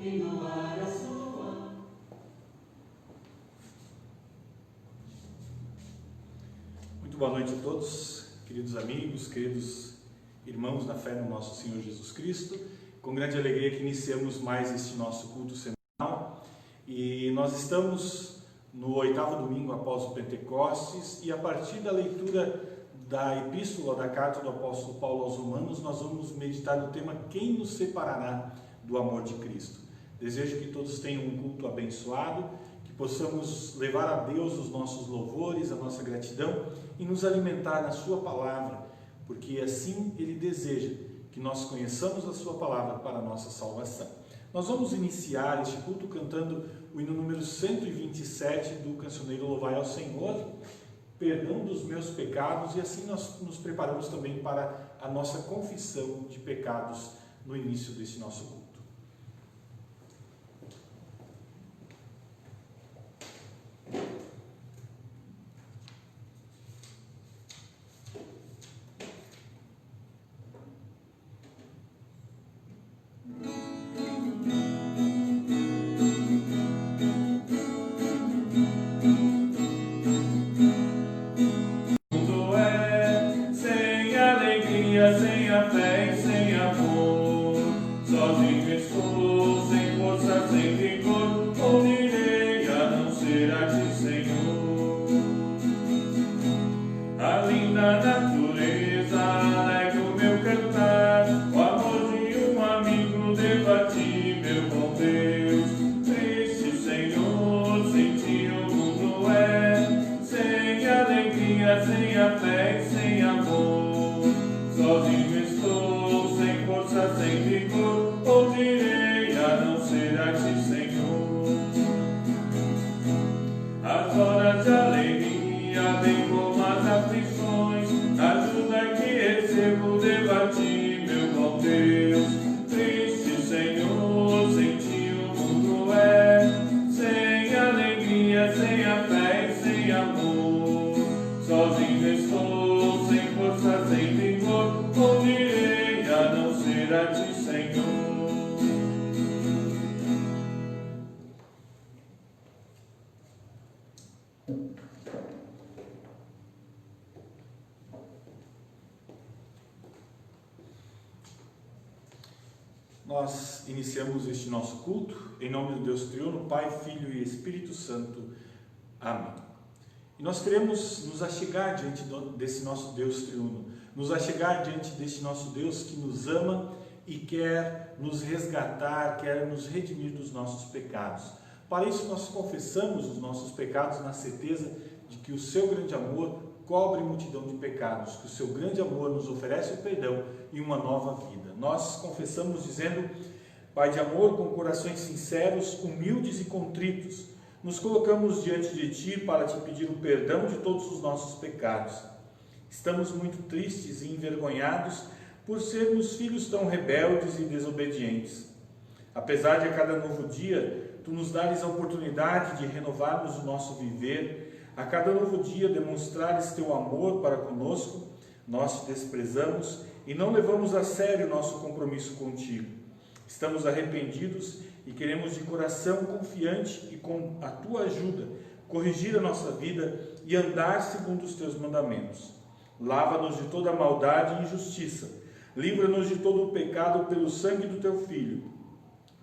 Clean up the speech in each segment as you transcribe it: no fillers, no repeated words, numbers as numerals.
entoar a sua. Muito boa noite a todos, queridos amigos, queridos irmãos na fé no nosso Senhor Jesus Cristo. Com grande alegria que iniciamos mais este nosso culto semanal e nós estamos no 8º domingo após o Pentecostes e a partir da leitura da epístola da carta do apóstolo Paulo aos Romanos nós vamos meditar no tema Quem nos separará do amor de Cristo. Desejo que todos tenham um culto abençoado, que possamos levar a Deus os nossos louvores, a nossa gratidão e nos alimentar na sua palavra, porque assim Ele deseja que nós conheçamos a sua palavra para a nossa salvação. Nós vamos iniciar este culto cantando o hino número 127 do cancioneiro Louvai ao Senhor, perdão dos meus pecados, e assim nós nos preparamos também para a nossa confissão de pecados no início desse nosso culto. Nós iniciamos este nosso culto em nome do Deus Triuno, Pai, Filho e Espírito Santo. Amém. E nós queremos nos achegar diante desse nosso Deus Triuno, nos achegar diante deste nosso Deus que nos ama e quer nos resgatar, quer nos redimir dos nossos pecados. Para isso nós confessamos os nossos pecados na certeza de que o seu grande amor cobre multidão de pecados, que o seu grande amor nos oferece o perdão e uma nova vida. Nós confessamos dizendo: Pai de amor, com corações sinceros, humildes e contritos, nos colocamos diante de Ti para Te pedir o perdão de todos os nossos pecados. Estamos muito tristes e envergonhados por sermos filhos tão rebeldes e desobedientes. Apesar de a cada novo dia Tu nos dares a oportunidade de renovarmos o nosso viver, a cada novo dia demonstrares Teu amor para conosco, nós Te desprezamos e não levamos a sério o nosso compromisso contigo. Estamos arrependidos e queremos de coração confiante e com a Tua ajuda corrigir a nossa vida e andar segundo os Teus mandamentos. Lava-nos de toda maldade e injustiça, livra-nos de todo o pecado pelo sangue do Teu Filho.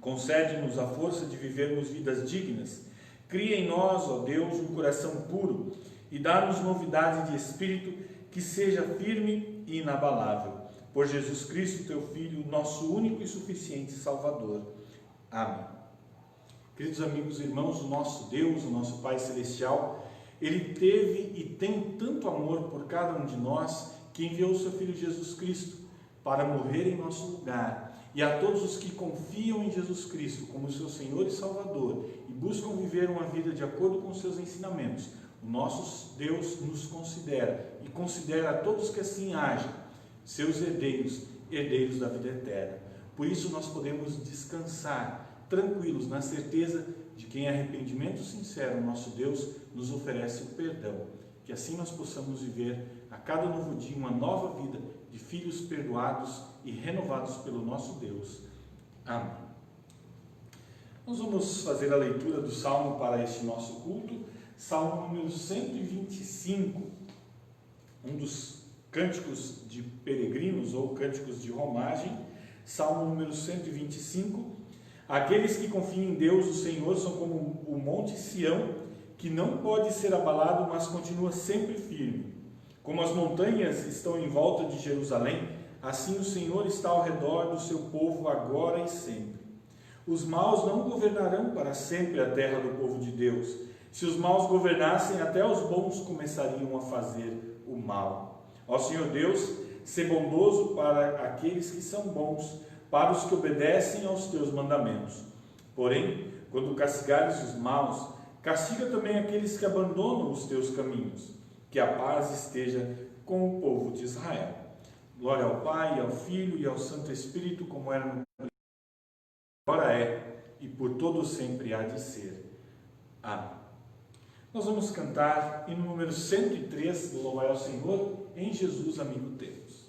Concede-nos a força de vivermos vidas dignas. Cria em nós, ó Deus, um coração puro e dá-nos novidade de espírito que seja firme e inabalável. Por Jesus Cristo, Teu Filho, nosso único e suficiente Salvador. Amém. Queridos amigos e irmãos, o nosso Deus, o nosso Pai Celestial, Ele teve e tem tanto amor por cada um de nós que enviou o Seu Filho Jesus Cristo para morrer em nosso lugar. E a todos os que confiam em Jesus Cristo como seu Senhor e Salvador e buscam viver uma vida de acordo com os seus ensinamentos, o nosso Deus nos considera e considera a todos que assim agem, seus herdeiros, herdeiros da vida eterna. Por isso nós podemos descansar tranquilos na certeza de que em arrependimento sincero nosso Deus nos oferece o perdão. Que assim nós possamos viver a cada novo dia uma nova vida de filhos perdoados e renovados pelo nosso Deus. Amém. Nós vamos fazer a leitura do Salmo para este nosso culto, Salmo número 125, um dos cânticos de peregrinos ou cânticos de romagem, Salmo número 125. Aqueles que confiam em Deus, o Senhor, são como o monte Sião, que não pode ser abalado, mas continua sempre firme. Como as montanhas estão em volta de Jerusalém, assim o Senhor está ao redor do seu povo agora e sempre. Os maus não governarão para sempre a terra do povo de Deus. Se os maus governassem, até os bons começariam a fazer o mal. Ó Senhor Deus, sê bondoso para aqueles que são bons, para os que obedecem aos teus mandamentos. Porém, quando castigares os maus, castiga também aqueles que abandonam os teus caminhos. Que a paz esteja com o povo de Israel. Glória ao Pai, ao Filho e ao Santo Espírito, como era no agora é e por todo sempre há de ser. Amém. Nós vamos cantar hino número 103, Louvar ao Senhor, em Jesus amigo temos.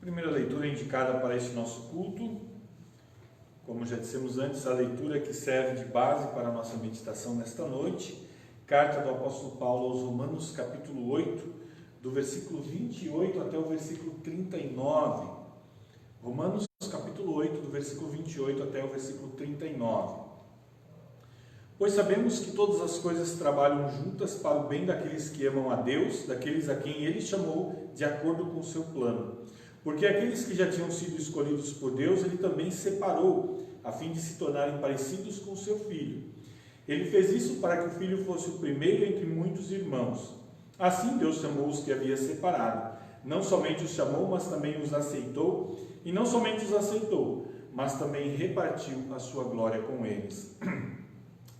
Primeira leitura indicada para este nosso culto, como já dissemos antes, a leitura que serve de base para a nossa meditação nesta noite, carta do apóstolo Paulo aos Romanos, capítulo 8, do versículo 28 até o versículo 39. Romanos, capítulo 8, do versículo 28 até o versículo 39. Pois sabemos que todas as coisas trabalham juntas para o bem daqueles que amam a Deus, daqueles a quem Ele chamou de acordo com o seu plano. Porque aqueles que já tinham sido escolhidos por Deus, Ele também separou, a fim de se tornarem parecidos com o seu Filho. Ele fez isso para que o Filho fosse o primeiro entre muitos irmãos. Assim Deus chamou os que havia separado. Não somente os chamou, mas também os aceitou. E não somente os aceitou, mas também repartiu a sua glória com eles.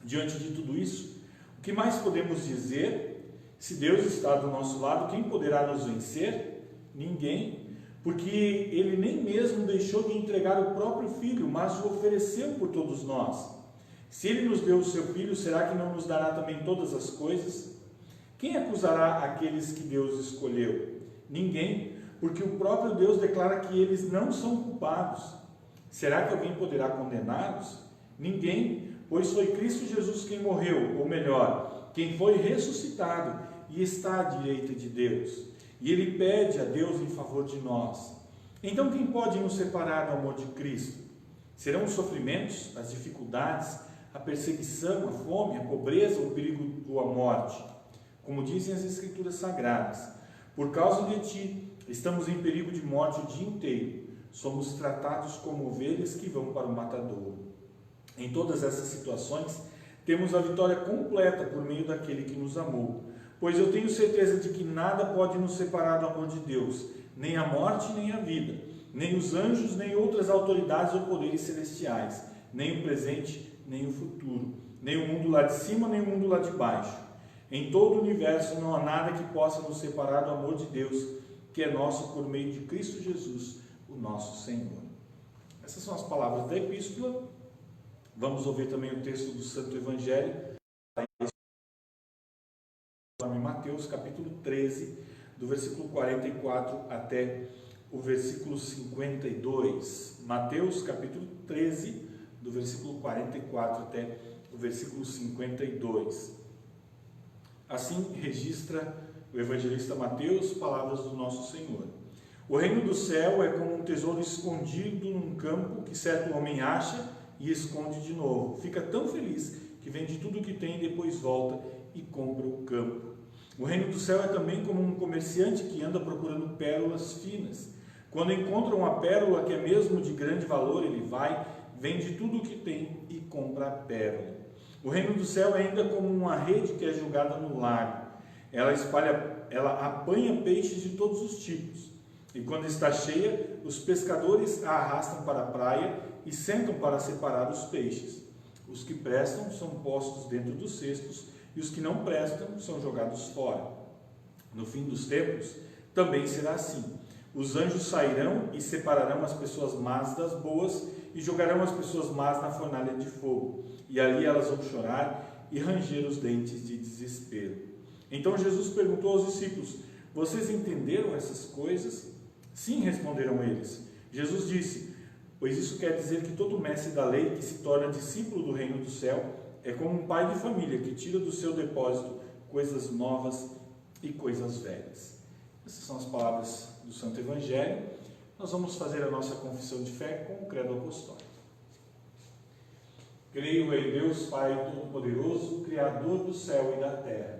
Diante de tudo isso, o que mais podemos dizer? Se Deus está do nosso lado, quem poderá nos vencer? Ninguém. Porque Ele nem mesmo deixou de entregar o próprio Filho, mas o ofereceu por todos nós. Se Ele nos deu o seu Filho, será que não nos dará também todas as coisas? Quem acusará aqueles que Deus escolheu? Ninguém, porque o próprio Deus declara que eles não são culpados. Será que alguém poderá condená-los? Ninguém, pois foi Cristo Jesus quem morreu, ou melhor, quem foi ressuscitado e está à direita de Deus. E ele pede a Deus em favor de nós. Então quem pode nos separar do amor de Cristo? Serão os sofrimentos, as dificuldades, a perseguição, a fome, a pobreza, o perigo ou a morte? Como dizem as Escrituras Sagradas, por causa de ti, estamos em perigo de morte o dia inteiro. Somos tratados como ovelhas que vão para o matadouro. Em todas essas situações, temos a vitória completa por meio daquele que nos amou. Pois eu tenho certeza de que nada pode nos separar do amor de Deus, nem a morte, nem a vida, nem os anjos, nem outras autoridades ou poderes celestiais, nem o presente, nem o futuro, nem o mundo lá de cima, nem o mundo lá de baixo. Em todo o universo não há nada que possa nos separar do amor de Deus, que é nosso por meio de Cristo Jesus, o nosso Senhor. Essas são as palavras da epístola. Vamos ouvir também o texto do Santo Evangelho, em Mateus capítulo 13, do versículo 44 até o versículo 52. Mateus capítulo 13, do versículo 44 até o versículo 52. Assim registra o evangelista Mateus, palavras do nosso Senhor. O reino do céu é como um tesouro escondido num campo que certo homem acha e esconde de novo. Fica tão feliz que vende tudo o que tem e depois volta e compra o campo. O reino do céu é também como um comerciante que anda procurando pérolas finas. Quando encontra uma pérola que é mesmo de grande valor, ele vai, vende tudo o que tem e compra a pérola. O reino do céu é ainda como uma rede que é jogada no lago. Ela apanha peixes de todos os tipos. E quando está cheia, os pescadores a arrastam para a praia e sentam para separar os peixes. Os que prestam são postos dentro dos cestos e os que não prestam são jogados fora. No fim dos tempos, também será assim. Os anjos sairão e separarão as pessoas más das boas e jogarão as pessoas más na fornalha de fogo. E ali elas vão chorar e ranger os dentes de desespero. Então Jesus perguntou aos discípulos: vocês entenderam essas coisas? Sim, responderam eles. Jesus disse: pois isso quer dizer que todo mestre da lei que se torna discípulo do reino do céu é como um pai de família que tira do seu depósito coisas novas e coisas velhas. Essas são as palavras do Santo Evangelho. Nós vamos fazer a nossa confissão de fé com o credo apostólico. Creio em Deus Pai Todo-Poderoso, Criador do céu e da terra,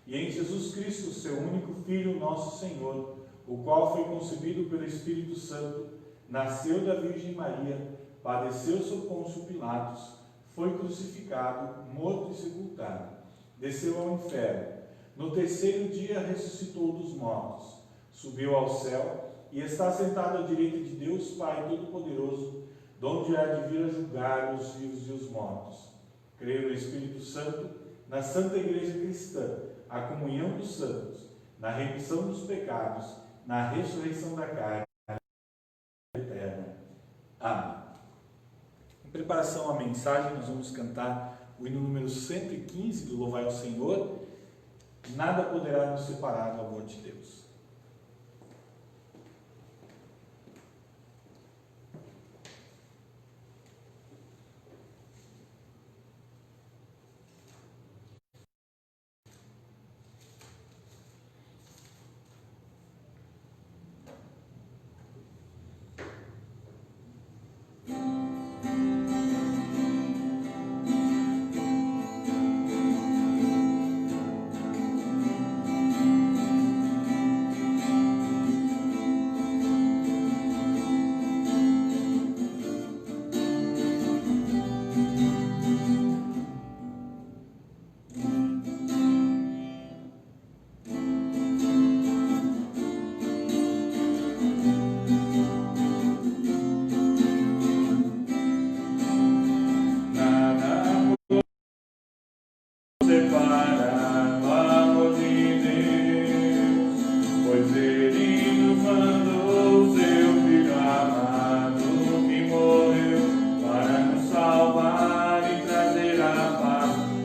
e em Jesus Cristo, seu único Filho, nosso Senhor, o qual foi concebido pelo Espírito Santo, nasceu da Virgem Maria, padeceu sob Pôncio Pilatos, foi crucificado, morto e sepultado, desceu ao inferno, no terceiro dia ressuscitou dos mortos, subiu ao céu e está sentado à direita de Deus Pai Todo-Poderoso, donde há de vir a julgar os vivos e os mortos. Creio no Espírito Santo, na Santa Igreja Cristã, a comunhão dos santos, na remissão dos pecados, na ressurreição da carne eterna. Amém. Em preparação à mensagem, nós vamos cantar o hino número 115 do Louvai ao Senhor. Nada poderá nos separar do amor de Deus.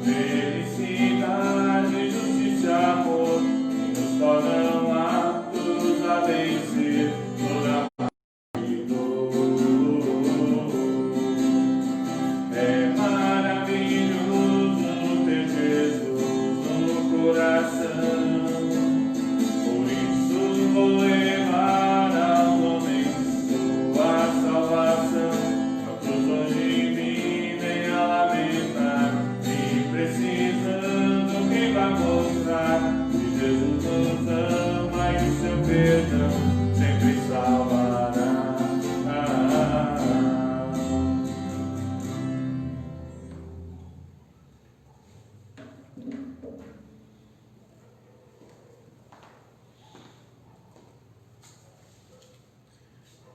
Felicidade, justiça, amor, que nos tornam aptos a vencer.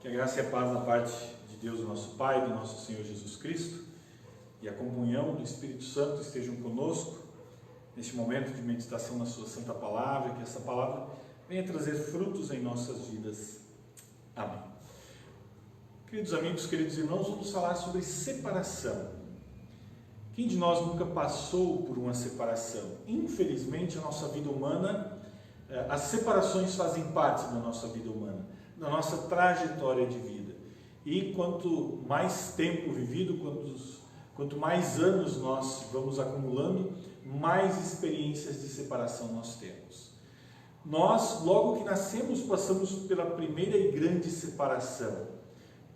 Que a graça e a paz da parte de Deus, nosso Pai, do nosso Senhor Jesus Cristo, e a comunhão do Espírito Santo estejam conosco neste momento de meditação na sua santa palavra, que essa palavra venha trazer frutos em nossas vidas. Amém. Queridos amigos, queridos irmãos, vamos falar sobre separação. Quem de nós nunca passou por uma separação? Infelizmente, a nossa vida humana, as separações fazem parte da nossa vida humana, da nossa trajetória de vida. E quanto mais tempo vivido, quanto mais anos nós vamos acumulando, mais experiências de separação nós temos. Nós, logo que nascemos, passamos pela primeira e grande separação,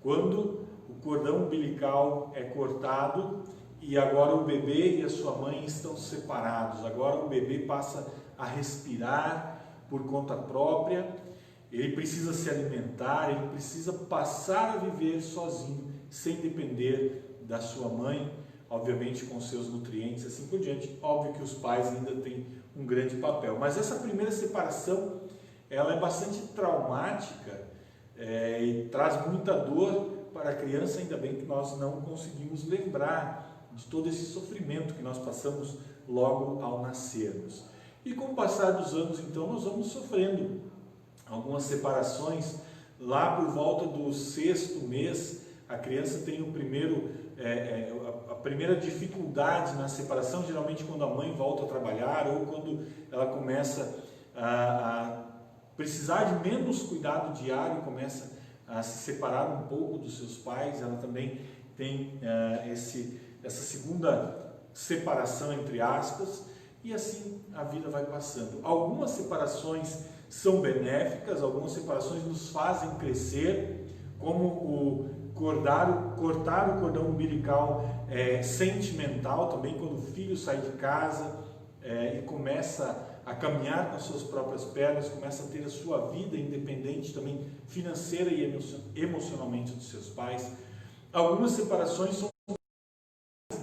quando o cordão umbilical é cortado e agora o bebê e a sua mãe estão separados. Agora o bebê passa a respirar por conta própria. Ele precisa se alimentar, ele precisa passar a viver sozinho, sem depender da sua mãe, obviamente com seus nutrientes, assim por diante. Óbvio que os pais ainda têm um grande papel, mas essa primeira separação, ela é bastante traumática e traz muita dor para a criança, ainda bem que nós não conseguimos lembrar de todo esse sofrimento que nós passamos logo ao nascermos. E com o passar dos anos, então, nós vamos sofrendo algumas separações. Lá por volta do 6º mês, a criança tem a primeira dificuldade na separação, geralmente quando a mãe volta a trabalhar ou quando ela começa a precisar de menos cuidado diário, começa a se separar um pouco dos seus pais. Ela também tem essa segunda separação, entre aspas, e assim a vida vai passando. Algumas separações são benéficas, algumas separações nos fazem crescer, como cortar o cordão umbilical sentimental, também quando o filho sai de casa e começa a caminhar com as suas próprias pernas, começa a ter a sua vida independente também financeira e emocionalmente dos seus pais. Algumas separações são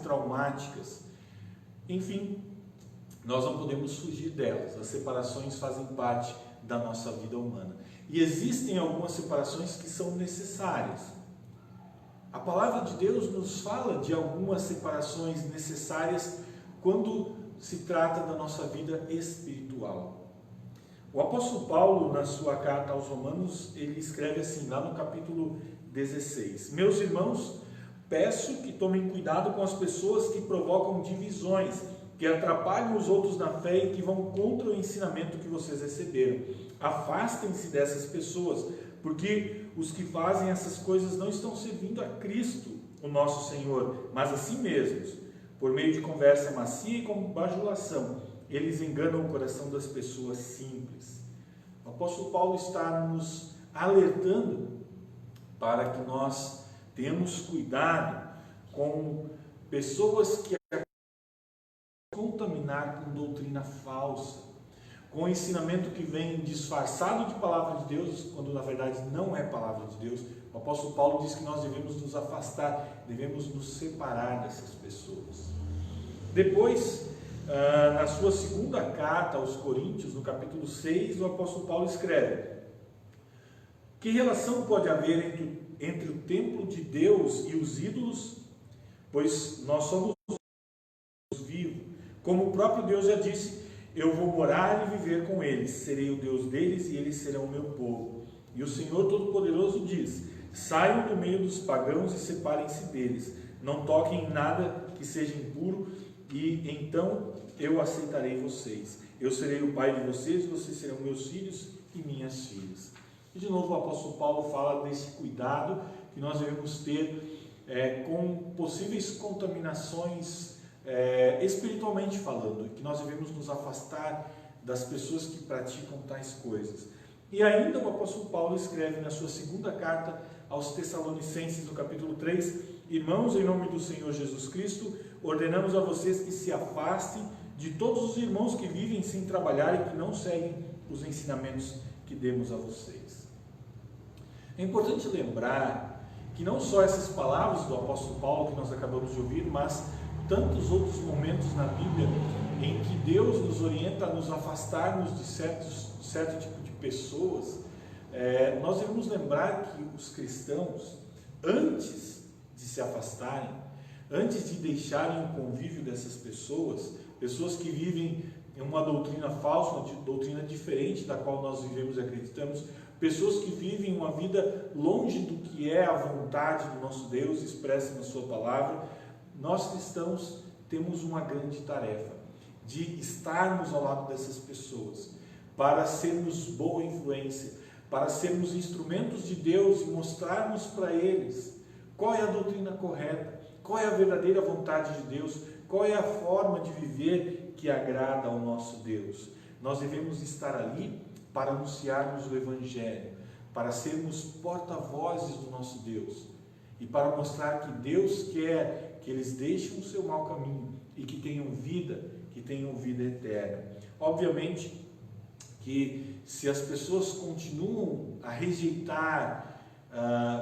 traumáticas. Enfim, nós não podemos fugir delas. As separações fazem parte da nossa vida humana. E existem algumas separações que são necessárias. A palavra de Deus nos fala de algumas separações necessárias quando se trata da nossa vida espiritual. O apóstolo Paulo, na sua carta aos Romanos, ele escreve assim, lá no capítulo 16: Meus irmãos, peço que tomem cuidado com as pessoas que provocam divisões, que atrapalham os outros na fé e que vão contra o ensinamento que vocês receberam. Afastem-se dessas pessoas, porque os que fazem essas coisas não estão servindo a Cristo, o nosso Senhor, mas a si mesmos. Por meio de conversa macia e com bajulação, eles enganam o coração das pessoas simples. O apóstolo Paulo está nos alertando para que nós tenhamos cuidado com pessoas que contaminar com doutrina falsa, com ensinamento que vem disfarçado de palavra de Deus, quando na verdade não é palavra de Deus. O apóstolo Paulo diz que nós devemos nos afastar, devemos nos separar dessas pessoas. Depois, na sua segunda carta aos Coríntios, no capítulo 6, o apóstolo Paulo escreve: Que relação pode haver entre o templo de Deus e os ídolos? Pois nós somos vivos. Como o próprio Deus já disse, eu vou morar e viver com eles, serei o Deus deles e eles serão o meu povo. E o Senhor Todo-Poderoso diz: saiam do meio dos pagãos e separem-se deles, não toquem em nada que seja impuro, e então eu aceitarei vocês. Eu serei o pai de vocês, vocês serão meus filhos e minhas filhas. E de novo o apóstolo Paulo fala desse cuidado que nós devemos ter com possíveis contaminações espiritualmente falando, que nós devemos nos afastar das pessoas que praticam tais coisas. E ainda o apóstolo Paulo escreve na sua segunda carta aos Tessalonicenses, no capítulo 3: Irmãos, em nome do Senhor Jesus Cristo, ordenamos a vocês que se afastem de todos os irmãos que vivem sem trabalhar e que não seguem os ensinamentos que demos a vocês. É importante lembrar que não só essas palavras do apóstolo Paulo que nós acabamos de ouvir, mas tantos outros momentos na Bíblia em que Deus nos orienta a nos afastarmos de certo tipo de pessoas, nós devemos lembrar que os cristãos, antes de se afastarem, antes de deixarem o convívio dessas pessoas que vivem em uma doutrina falsa, uma doutrina diferente da qual nós vivemos e acreditamos, pessoas que vivem uma vida longe do que é a vontade do nosso Deus expressa na sua palavra, nós cristãos temos uma grande tarefa de estarmos ao lado dessas pessoas, para sermos boa influência, para sermos instrumentos de Deus e mostrarmos para eles qual é a doutrina correta, qual é a verdadeira vontade de Deus, qual é a forma de viver que agrada ao nosso Deus. Nós devemos estar ali para anunciarmos o Evangelho, para sermos porta-vozes do nosso Deus e para mostrar que Deus quer que eles deixem o seu mau caminho e que tenham vida eterna. Obviamente que se as pessoas continuam a rejeitar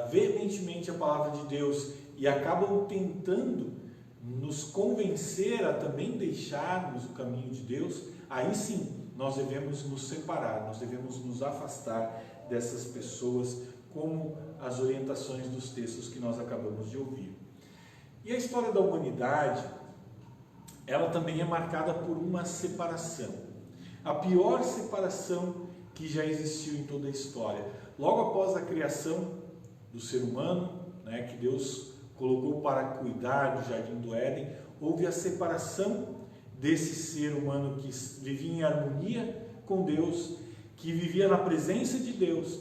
veementemente a palavra de Deus e acabam tentando nos convencer a também deixarmos o caminho de Deus, aí sim nós devemos nos separar, nós devemos nos afastar dessas pessoas, como as orientações dos textos que nós acabamos de ouvir. E a história da humanidade, ela também é marcada por uma separação, a pior separação que já existiu em toda a história. Logo após a criação do ser humano, que Deus colocou para cuidar do Jardim do Éden, houve a separação desse ser humano que vivia em harmonia com Deus, que vivia na presença de Deus,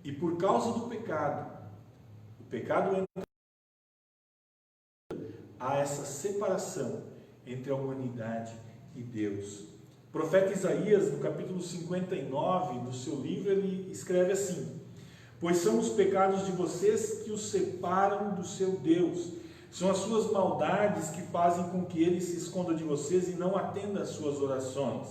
e por causa do pecado, o pecado entra, há essa separação entre a humanidade e Deus. O profeta Isaías, no capítulo 59 do seu livro, ele escreve assim: pois são os pecados de vocês que os separam do seu Deus, são as suas maldades que fazem com que ele se esconda de vocês e não atenda às suas orações.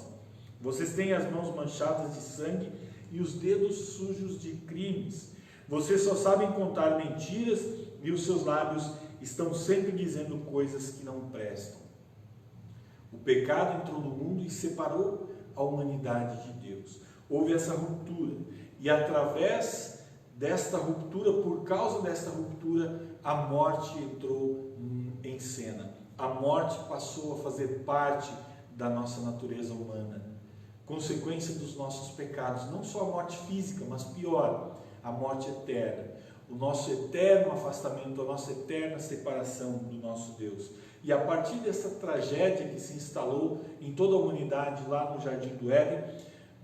Vocês têm as mãos manchadas de sangue e os dedos sujos de crimes. Vocês só sabem contar mentiras e os seus lábios estão sempre dizendo coisas que não prestam. O pecado entrou no mundo e separou a humanidade de Deus. Houve essa ruptura. E através desta ruptura, por causa desta ruptura, a morte entrou em cena. A morte passou a fazer parte da nossa natureza humana. Consequência dos nossos pecados, não só a morte física, mas pior, a morte eterna. O nosso eterno afastamento, a nossa eterna separação do nosso Deus. E a partir dessa tragédia que se instalou em toda a humanidade lá no Jardim do Éden,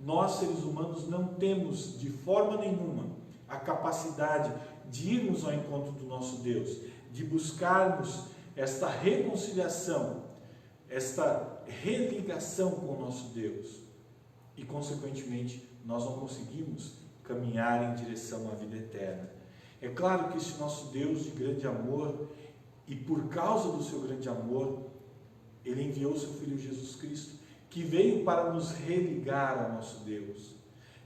nós seres humanos não temos de forma nenhuma a capacidade de irmos ao encontro do nosso Deus, de buscarmos esta reconciliação, esta religação com o nosso Deus. E, consequentemente, nós não conseguimos caminhar em direção à vida eterna. É claro que esse nosso Deus de grande amor, e por causa do seu grande amor, Ele enviou o seu Filho Jesus Cristo, que veio para nos religar ao nosso Deus,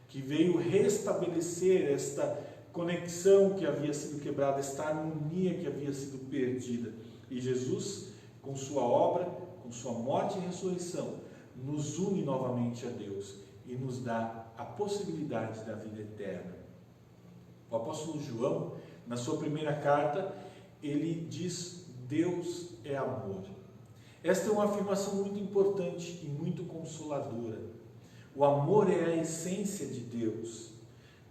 que veio restabelecer esta conexão que havia sido quebrada, esta harmonia que havia sido perdida. E Jesus, com sua obra, com sua morte e ressurreição, nos une novamente a Deus e nos dá a possibilidade da vida eterna. O apóstolo João, na sua primeira carta, ele diz: Deus é amor. Esta é uma afirmação muito importante e muito consoladora. O amor é a essência de Deus.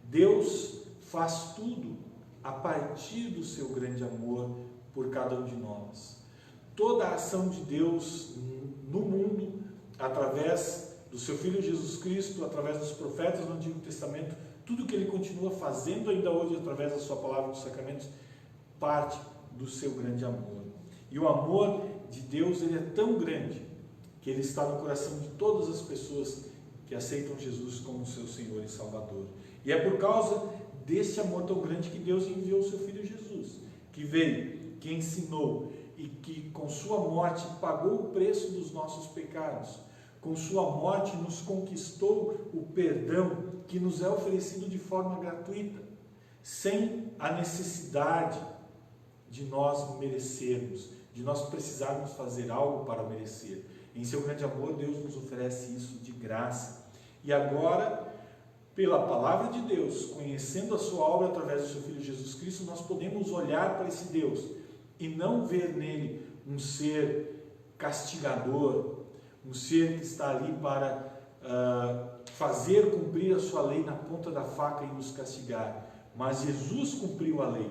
Deus faz tudo a partir do seu grande amor por cada um de nós. Toda a ação de Deus no mundo, através do seu Filho Jesus Cristo, através dos profetas do Antigo Testamento, tudo que Ele continua fazendo ainda hoje através da sua palavra e dos sacramentos, parte do seu grande amor. E o amor de Deus, ele é tão grande que ele está no coração de todas as pessoas que aceitam Jesus como seu Senhor e Salvador. E é por causa desse amor tão grande que Deus enviou o seu Filho Jesus, que veio, que ensinou e que com sua morte pagou o preço dos nossos pecados. Com sua morte nos conquistou o perdão que nos é oferecido de forma gratuita, sem a necessidade de nós merecermos, de nós precisarmos fazer algo para merecer. Em seu grande amor, Deus nos oferece isso de graça. E agora, pela palavra de Deus, conhecendo a sua obra através do seu Filho Jesus Cristo, nós podemos olhar para esse Deus e não ver nele um ser castigador, um ser que está ali para fazer cumprir a sua lei na ponta da faca e nos castigar. Mas Jesus cumpriu a lei.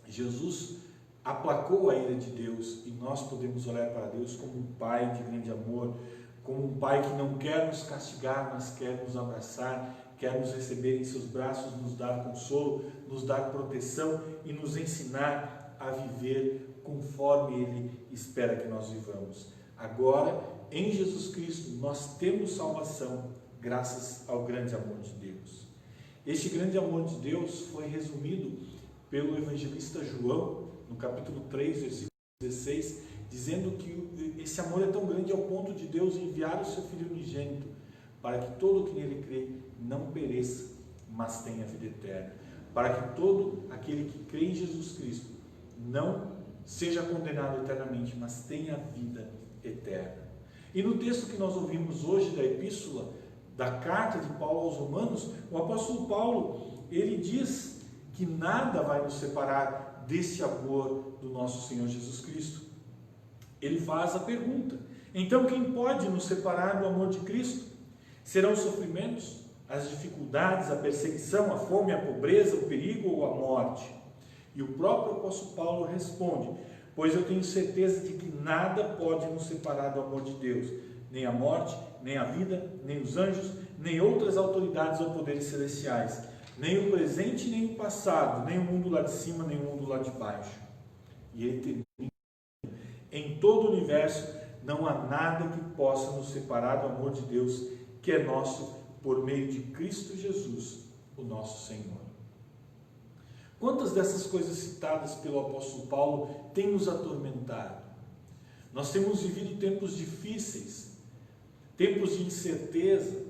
Jesus aplacou a ira de Deus, e nós podemos olhar para Deus como um Pai de grande amor, como um Pai que não quer nos castigar, mas quer nos abraçar, quer nos receber em seus braços, nos dar consolo, nos dar proteção e nos ensinar a viver conforme Ele espera que nós vivamos. Agora, em Jesus Cristo, nós temos salvação graças ao grande amor de Deus. Este grande amor de Deus foi resumido pelo evangelista João, no capítulo 3, versículo 16, dizendo que esse amor é tão grande ao ponto de Deus enviar o seu Filho unigênito, para que todo que nele crê não pereça, mas tenha vida eterna. Para que todo aquele que crê em Jesus Cristo não seja condenado eternamente, mas tenha vida eterna. E no texto que nós ouvimos hoje da epístola, da carta de Paulo aos Romanos, o apóstolo Paulo, ele diz que nada vai nos separar desse amor do nosso Senhor Jesus Cristo. Ele faz a pergunta: então quem pode nos separar do amor de Cristo? Serão os sofrimentos, as dificuldades, a perseguição, a fome, a pobreza, o perigo ou a morte? E o próprio apóstolo Paulo responde: pois eu tenho certeza de que nada pode nos separar do amor de Deus, nem a morte, nem a vida, nem os anjos, nem outras autoridades ou poderes celestiais, nem o presente, nem o passado, nem o mundo lá de cima, nem o mundo lá de baixo. E ele termina: em todo o universo não há nada que possa nos separar do amor de Deus, que é nosso por meio de Cristo Jesus, o nosso Senhor. Quantas dessas coisas citadas pelo apóstolo Paulo têm nos atormentado? Nós temos vivido tempos difíceis, tempos de incerteza,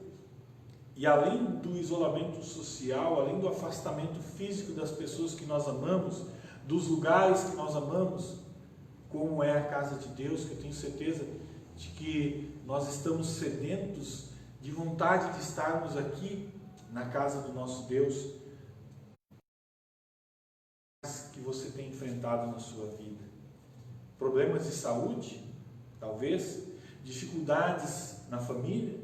e além do isolamento social, além do afastamento físico das pessoas que nós amamos, dos lugares que nós amamos, como é a casa de Deus, que eu tenho certeza de que nós estamos sedentos de vontade de estarmos aqui na casa do nosso Deus. Que você tem enfrentado na sua vida? Problemas de saúde, talvez, dificuldades na família.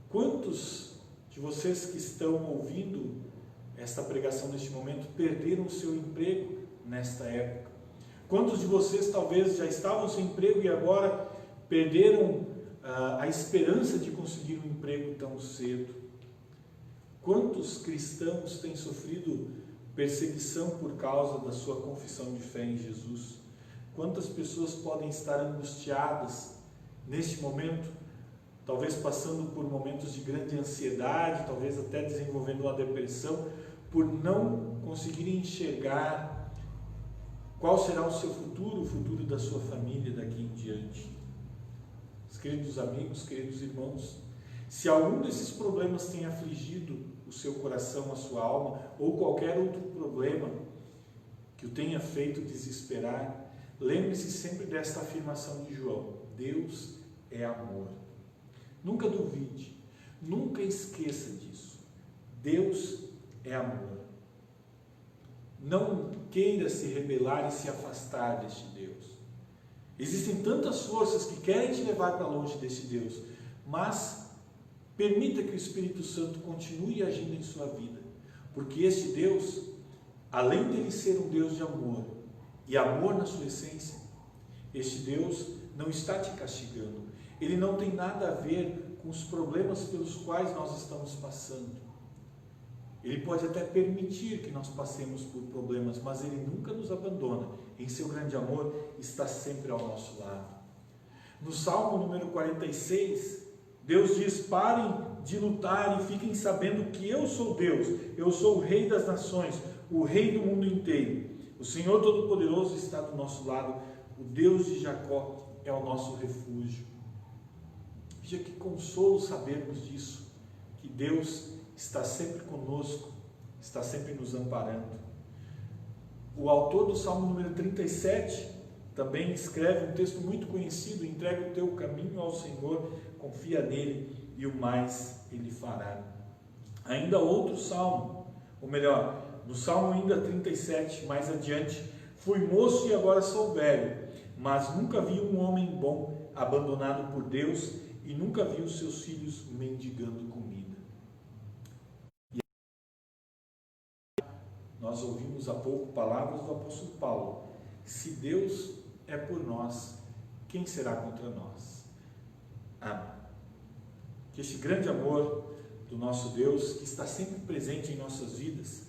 Quantos de vocês que estão ouvindo esta pregação neste momento perderam o seu emprego nesta época? Quantos de vocês talvez já estavam sem emprego e agora perderam a esperança de conseguir um emprego tão cedo? Quantos cristãos têm sofrido perseguição por causa da sua confissão de fé em Jesus? Quantas pessoas podem estar angustiadas neste momento, talvez passando por momentos de grande ansiedade, talvez até desenvolvendo uma depressão, por não conseguirem enxergar qual será o seu futuro, o futuro da sua família daqui em diante? Queridos amigos, queridos irmãos, se algum desses problemas tem afligido o seu coração, a sua alma, ou qualquer outro problema que o tenha feito desesperar, lembre-se sempre desta afirmação de João: Deus é amor. Nunca duvide, nunca esqueça disso. Deus é amor. Não queira se rebelar e se afastar deste Deus. Existem tantas forças que querem te levar para longe deste Deus, mas permita que o Espírito Santo continue agindo em sua vida, porque este Deus, além dele ser um Deus de amor, e amor na sua essência, este Deus não está te castigando. Ele não tem nada a ver com os problemas pelos quais nós estamos passando. Ele pode até permitir que nós passemos por problemas, mas Ele nunca nos abandona. Em seu grande amor, está sempre ao nosso lado. No Salmo número 46, Deus diz: parem de lutar e fiquem sabendo que eu sou Deus. Eu sou o Rei das nações, o Rei do mundo inteiro. O Senhor Todo-Poderoso está do nosso lado. O Deus de Jacó é o nosso refúgio. Veja que consolo sabermos disso, que Deus está sempre conosco, está sempre nos amparando. O autor do Salmo número 37 também escreve um texto muito conhecido: entrega o teu caminho ao Senhor, confia nele e o mais Ele fará. Ainda outro salmo, ou melhor, no Salmo ainda 37, mais adiante: fui moço e agora sou velho, mas nunca vi um homem bom abandonado por Deus e nunca vi os seus filhos mendigando comida. E nós ouvimos há pouco palavras do apóstolo Paulo: se Deus é por nós, quem será contra nós? Amém. Que esse grande amor do nosso Deus, que está sempre presente em nossas vidas,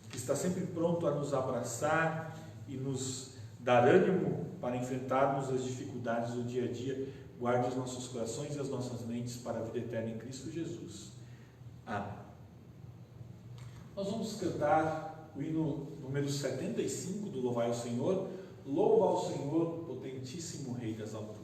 que está sempre pronto a nos abraçar e nos dar ânimo para enfrentarmos as dificuldades do dia a dia, guarde os nossos corações e as nossas mentes para a vida eterna em Cristo Jesus. Amém. Nós vamos cantar o hino número 75 do Louvai ao Senhor. Louva ao Senhor, potentíssimo Rei das alturas.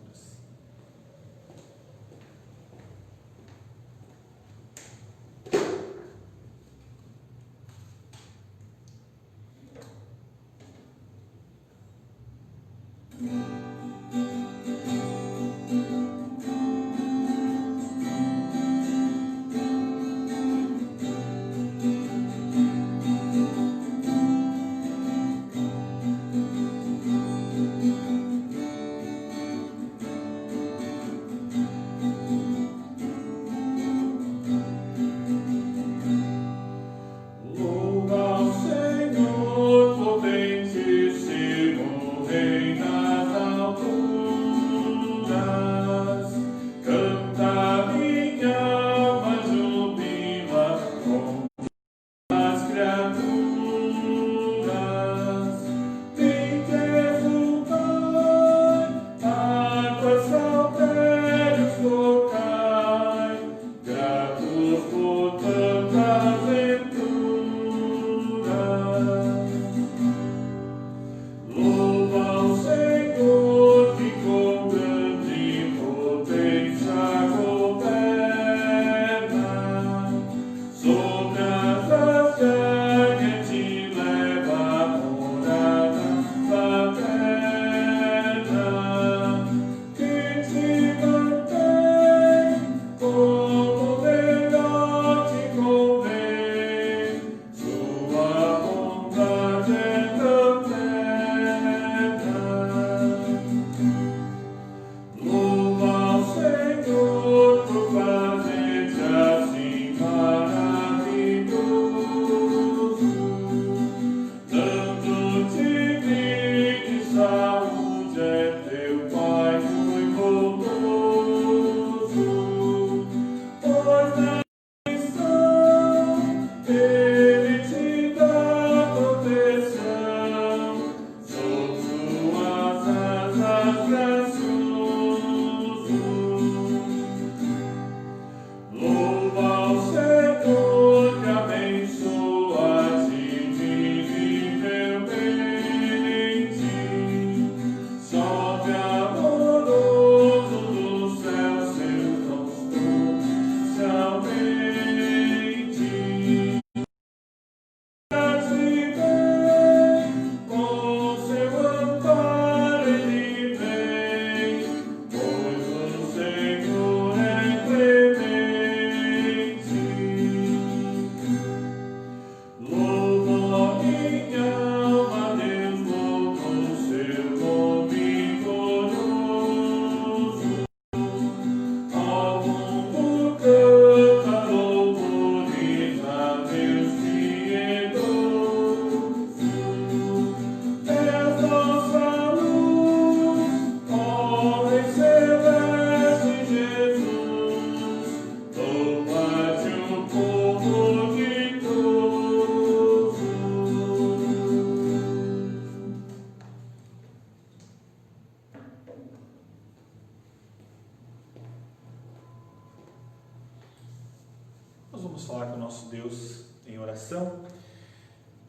Nós vamos falar com o nosso Deus em oração.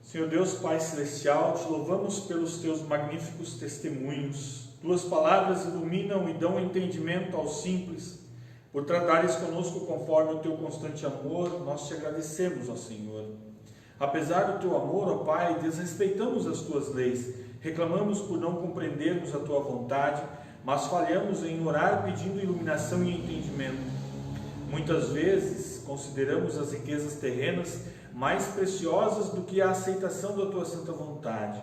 Senhor Deus, Pai Celestial, te louvamos pelos teus magníficos testemunhos. Tuas palavras iluminam e dão entendimento aos simples. Por tratares conosco conforme o teu constante amor, nós te agradecemos, ó Senhor. Apesar do teu amor, ó Pai, desrespeitamos as tuas leis, reclamamos por não compreendermos a tua vontade, mas falhamos em orar pedindo iluminação e entendimento. Muitas vezes consideramos as riquezas terrenas mais preciosas do que a aceitação da tua santa vontade.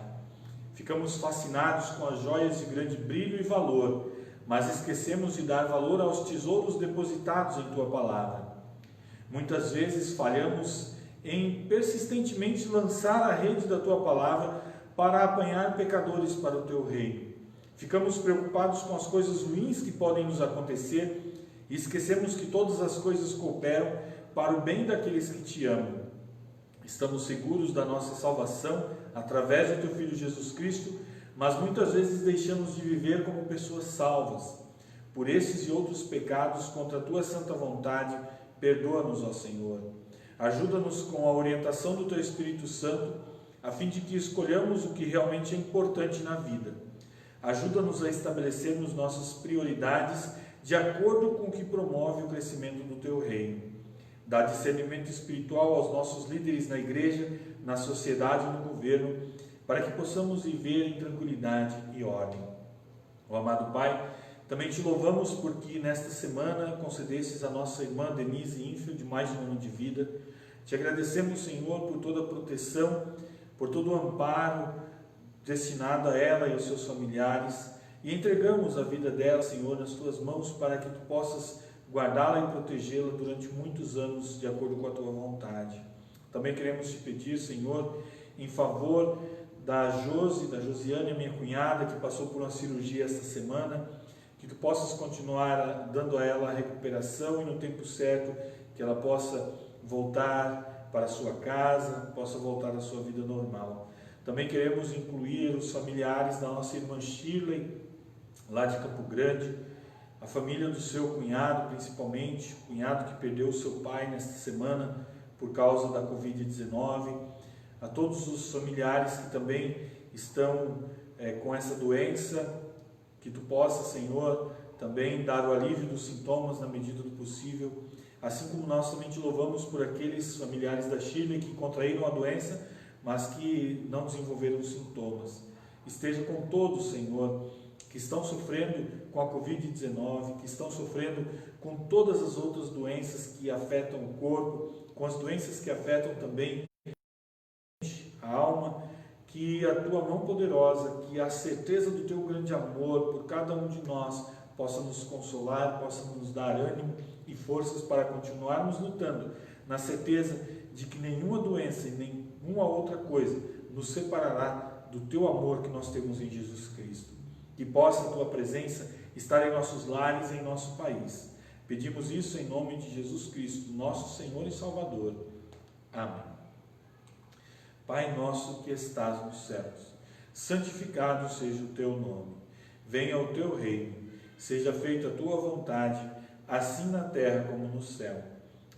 Ficamos fascinados com as joias de grande brilho e valor, mas esquecemos de dar valor aos tesouros depositados em tua palavra. Muitas vezes falhamos em persistentemente lançar a rede da tua palavra para apanhar pecadores para o teu reino. Ficamos preocupados com as coisas ruins que podem nos acontecer e esquecemos que todas as coisas cooperam para o bem daqueles que te amam. Estamos seguros da nossa salvação através do teu Filho Jesus Cristo, mas muitas vezes deixamos de viver como pessoas salvas. Por esses e outros pecados contra a tua santa vontade, perdoa-nos, ó Senhor. Ajuda-nos com a orientação do teu Espírito Santo, a fim de que escolhamos o que realmente é importante na vida. Ajuda-nos a estabelecermos nossas prioridades de acordo com o que promove o crescimento do teu reino. Dá discernimento espiritual aos nossos líderes na igreja, na sociedade e no governo, para que possamos viver em tranquilidade e ordem. Ó amado Pai, também te louvamos porque nesta semana concedestes a nossa irmã Denise Infield mais um ano de vida. Te agradecemos, Senhor, por toda a proteção, por todo o amparo destinado a ela e aos seus familiares, e entregamos a vida dela, Senhor, nas tuas mãos, para que tu possas guardá-la e protegê-la durante muitos anos, de acordo com a tua vontade. Também queremos te pedir, Senhor, em favor da Josiane, minha cunhada, que passou por uma cirurgia esta semana, que tu possas continuar dando a ela a recuperação e no tempo certo que ela possa voltar para a sua casa, possa voltar à sua vida normal. Também queremos incluir os familiares da nossa irmã Shirley, lá de Campo Grande, a família do seu cunhado, principalmente, o cunhado que perdeu o seu pai nesta semana por causa da Covid-19, a todos os familiares que também estão com essa doença, que tu possa, Senhor, também dar o alívio dos sintomas na medida do possível, assim como nós também te louvamos por aqueles familiares da Shirley que contraíram a doença, mas que não desenvolveram sintomas. Esteja com todos, Senhor, que estão sofrendo com a Covid-19, que estão sofrendo com todas as outras doenças que afetam o corpo, com as doenças que afetam também a alma, que a tua mão poderosa, que a certeza do teu grande amor por cada um de nós possa nos consolar, possa nos dar ânimo e forças para continuarmos lutando, na certeza de que nenhuma doença e nenhuma outra coisa nos separará do teu amor que nós temos em Jesus Cristo. Que possa a tua presença estar em nossos lares e em nosso país. Pedimos isso em nome de Jesus Cristo, nosso Senhor e Salvador. Amém. Pai nosso que estás nos céus, santificado seja o teu nome. Venha o teu reino, seja feita a tua vontade, assim na terra como no céu.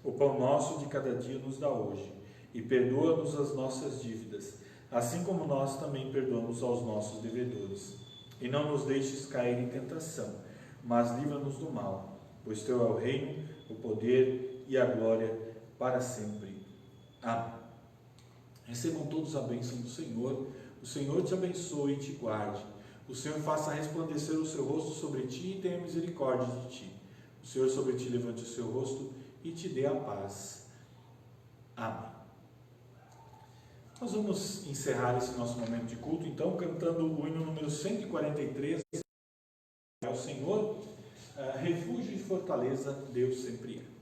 O pão nosso de cada dia nos dá hoje, e perdoa-nos as nossas dívidas, assim como nós também perdoamos aos nossos devedores. E não nos deixes cair em tentação, mas livra-nos do mal, pois teu é o reino, o poder e a glória para sempre. Amém. Recebam todos a bênção do Senhor. O Senhor te abençoe e te guarde. O Senhor faça resplandecer o seu rosto sobre ti e tenha misericórdia de ti. O Senhor sobre ti levante o seu rosto e te dê a paz. Amém. Nós vamos encerrar esse nosso momento de culto, então, cantando o hino número 143, ao Senhor, refúgio e fortaleza, Deus sempre é.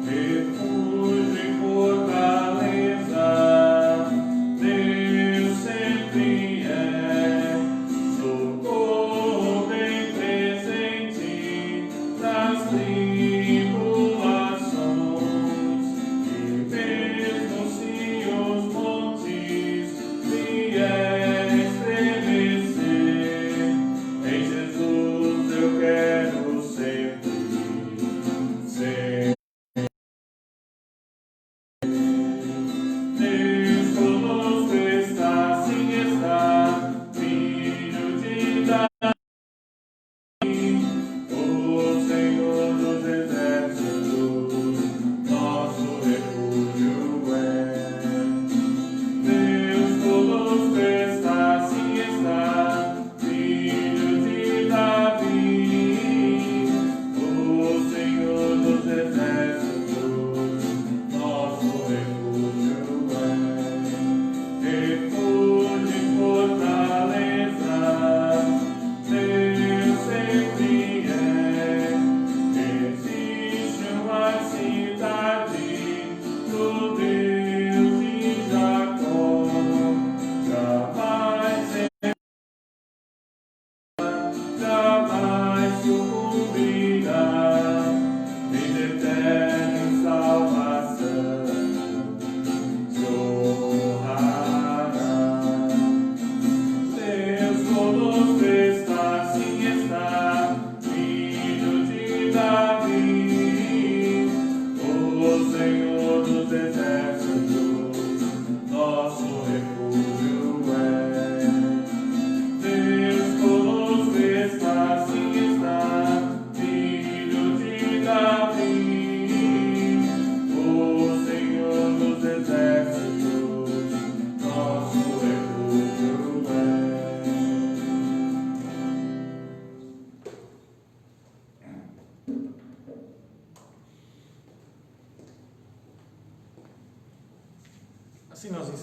Refúgio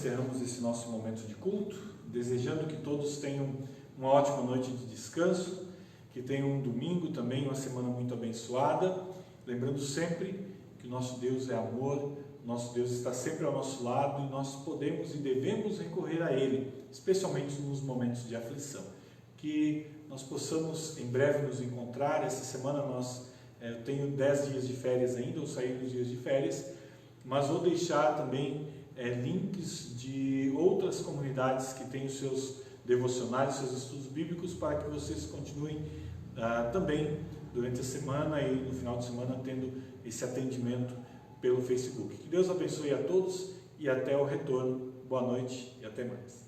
encerramos esse nosso momento de culto, desejando que todos tenham uma ótima noite de descanso, que tenham um domingo também, uma semana muito abençoada, lembrando sempre que o nosso Deus é amor, nosso Deus está sempre ao nosso lado e nós podemos e devemos recorrer a Ele, especialmente nos momentos de aflição. Que nós possamos em breve nos encontrar. Essa semana eu tenho 10 dias de férias ainda, eu saí nos dias de férias, mas vou deixar também links de outras comunidades que têm os seus devocionais, seus estudos bíblicos, para que vocês continuem também durante a semana e no final de semana tendo esse atendimento pelo Facebook. Que Deus abençoe a todos e até o retorno. Boa noite e até mais.